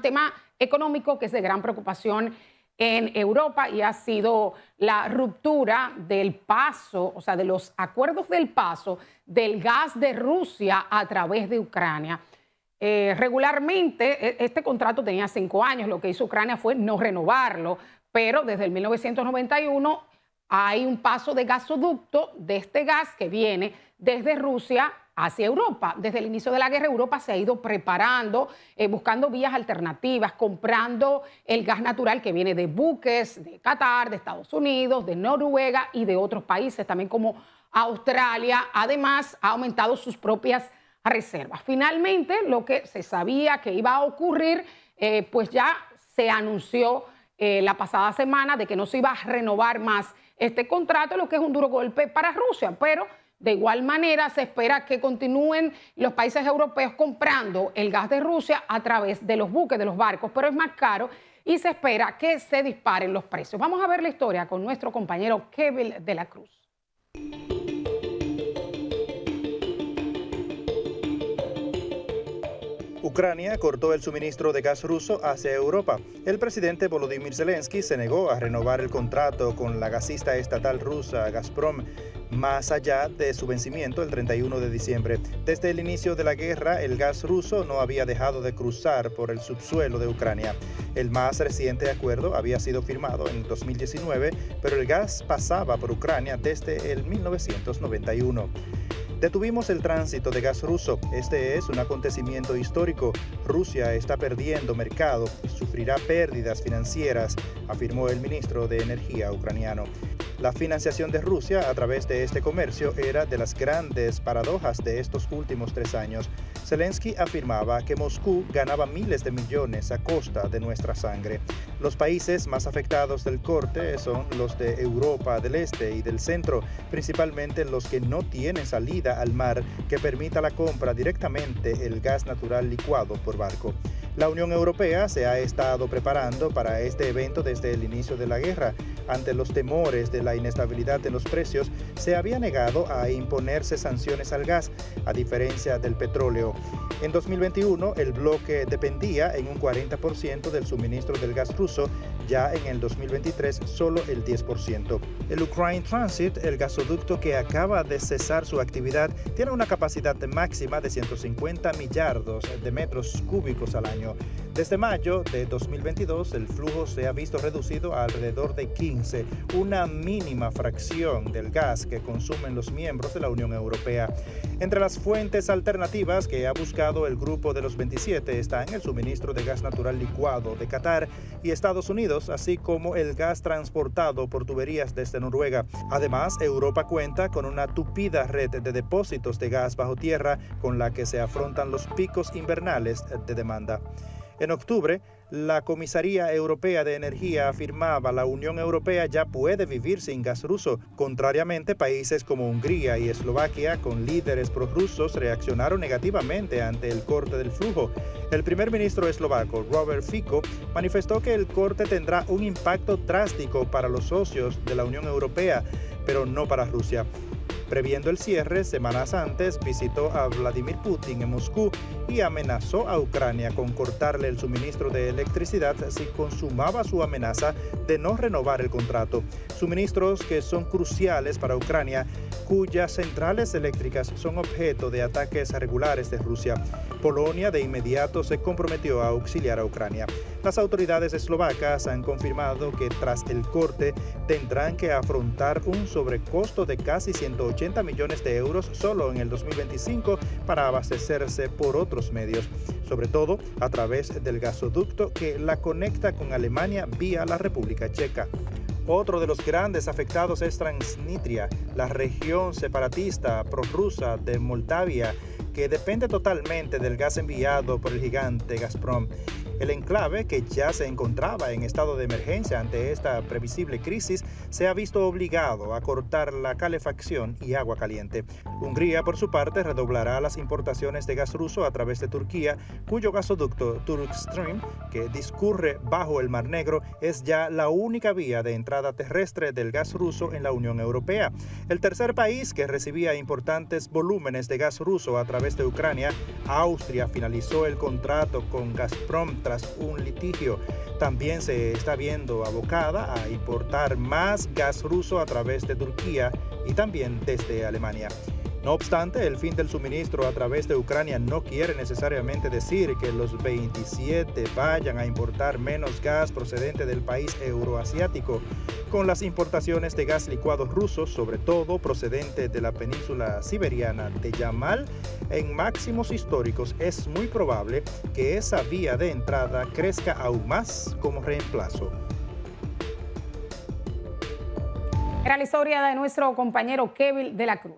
tema económico que es de gran preocupación en Europa y ha sido la ruptura del paso, o sea, de los acuerdos del paso del gas de Rusia a través de Ucrania. Regularmente, este contrato tenía 5 años, lo que hizo Ucrania fue no renovarlo, pero desde el 1991 hay un paso de gasoducto de este gas que viene desde Rusia hacia Europa. Desde el inicio de la guerra, Europa se ha ido preparando, buscando vías alternativas, comprando el gas natural que viene de buques, de Qatar, de Estados Unidos, de Noruega y de otros países, también como Australia. Además, ha aumentado sus propias reservas. Finalmente, lo que se sabía que iba a ocurrir, pues ya se anunció la pasada semana de que no se iba a renovar más este contrato, lo que es un duro golpe para Rusia, pero de igual manera se espera que continúen los países europeos comprando el gas de Rusia a través de los buques, de los barcos, pero es más caro y se espera que se disparen los precios. Vamos a ver la historia con nuestro compañero Kevin de la Cruz. Ucrania cortó el suministro de gas ruso hacia Europa. El presidente Volodymyr Zelensky se negó a renovar el contrato con la gasista estatal rusa Gazprom más allá de su vencimiento el 31 de diciembre. Desde el inicio de la guerra, el gas ruso no había dejado de cruzar por el subsuelo de Ucrania. El más reciente acuerdo había sido firmado en 2019, pero el gas pasaba por Ucrania desde el 1991. Detuvimos el tránsito de gas ruso. Este es un acontecimiento histórico. Rusia está perdiendo mercado y sufrirá pérdidas financieras, afirmó el ministro de Energía ucraniano. La financiación de Rusia a través de este comercio era de las grandes paradojas de estos últimos 3 años. Zelensky afirmaba que Moscú ganaba miles de millones a costa de nuestra sangre. Los países más afectados del corte son los de Europa del Este y del Centro, principalmente los que no tienen salida al mar que permita la compra directamente del gas natural licuado por barco. La Unión Europea se ha estado preparando para este evento desde el inicio de la guerra. Ante los temores de la inestabilidad en los precios, se había negado a imponerse sanciones al gas, a diferencia del petróleo. En 2021, el bloque dependía en un 40% del suministro del gas ruso, ya en el 2023 solo el 10%. El Ukraine Transit, el gasoducto que acaba de cesar su actividad, tiene una capacidad máxima de 150 millardos de metros cúbicos al año. Desde mayo de 2022, el flujo se ha visto reducido a alrededor de 15, una mínima fracción del gas que consumen los miembros de la Unión Europea. Entre las fuentes alternativas que ha buscado el grupo de los 27 están el suministro de gas natural licuado de Qatar y Estados Unidos, así como el gas transportado por tuberías desde Noruega. Además, Europa cuenta con una tupida red de depósitos de gas bajo tierra con la que se afrontan los picos invernales de demanda. En octubre, la Comisaría Europea de Energía afirmaba que la Unión Europea ya puede vivir sin gas ruso. Contrariamente, países como Hungría y Eslovaquia, con líderes prorrusos, reaccionaron negativamente ante el corte del flujo. El primer ministro eslovaco, Robert Fico, manifestó que el corte tendrá un impacto drástico para los socios de la Unión Europea, pero no para Rusia. Previendo el cierre, semanas antes visitó a Vladimir Putin en Moscú y amenazó a Ucrania con cortarle el suministro de electricidad si consumaba su amenaza de no renovar el contrato. Suministros que son cruciales para Ucrania, cuyas centrales eléctricas son objeto de ataques regulares de Rusia. Polonia de inmediato se comprometió a auxiliar a Ucrania. Las autoridades eslovacas han confirmado que tras el corte tendrán que afrontar un sobrecosto de casi 180 millones de euros solo en el 2025 para abastecerse por otros medios, sobre todo a través del gasoducto que la conecta con Alemania vía la República Checa. Otro de los grandes afectados es Transnistria, la región separatista prorrusa de Moldavia, que depende totalmente del gas enviado por el gigante Gazprom. El enclave, que ya se encontraba en estado de emergencia ante esta previsible crisis, se ha visto obligado a cortar la calefacción y agua caliente. Hungría, por su parte, redoblará las importaciones de gas ruso a través de Turquía, cuyo gasoducto Turkstream, que discurre bajo el Mar Negro, es ya la única vía de entrada terrestre del gas ruso en la Unión Europea. El tercer país que recibía importantes volúmenes de gas ruso a través de Ucrania, Austria, finalizó el contrato con Gazprom tras un litigio. También se está viendo abocada a importar más gas ruso a través de Turquía y también desde Alemania. No obstante, el fin del suministro a través de Ucrania no quiere necesariamente decir que los 27 vayan a importar menos gas procedente del país euroasiático. Con las importaciones de gas licuado ruso, sobre todo procedente de la península siberiana de Yamal, en máximos históricos, es muy probable que esa vía de entrada crezca aún más como reemplazo. Era la historia de nuestro compañero Kevin de la Cruz.